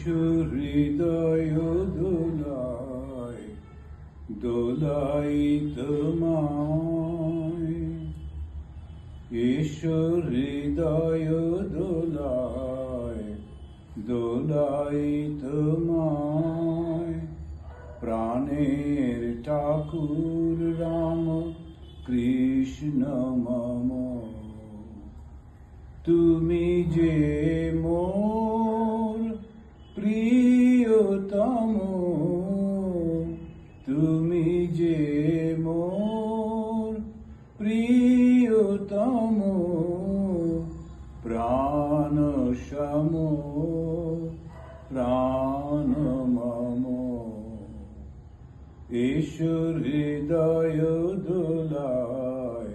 ঈশ্বর হৃদয় দোলায় দোলাই তোমায়, ঈশ্বর হৃদয় দোলায় দোলাই তোমায়, প্রাণের ঠাকুর রাম কৃষ্ণ মম। তুমি যে মোর প্রিয়তম, তুমি যে মোর প্রিয়তম, প্রাণ সম প্রাণ মম। ঈশ্বর হৃদয় দোলায়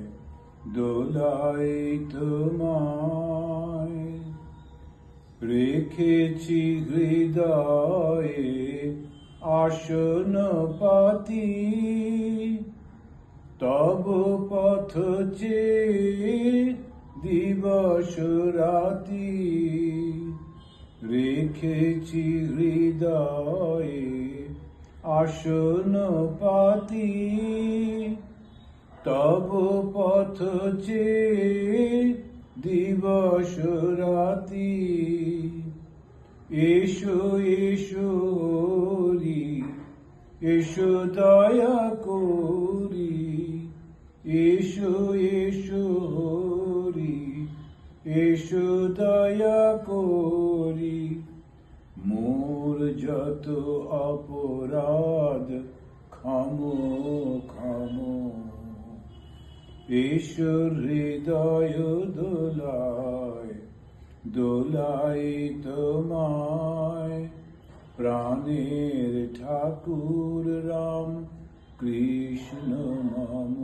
দোলাই তোমায়, রেখেছি হৃদয়ে আসন পাতি, তব পথ চেয়ে দিবস রাতি। রেখেছি হৃদয়ে আসন পাতি, তব পথ চেয়ে দিবস রাতি। এসো এসো হরি, এসো দয়া করি, এসো এসো হরি, এসো দয়া করি। মোর যত অপরাধ ক্ষমো ক্ষমো, ঈশ্বর হৃদয় দোলায় দোলাই তোমায়, প্রাণের ঠাকুর রাম কৃষ্ণ মম।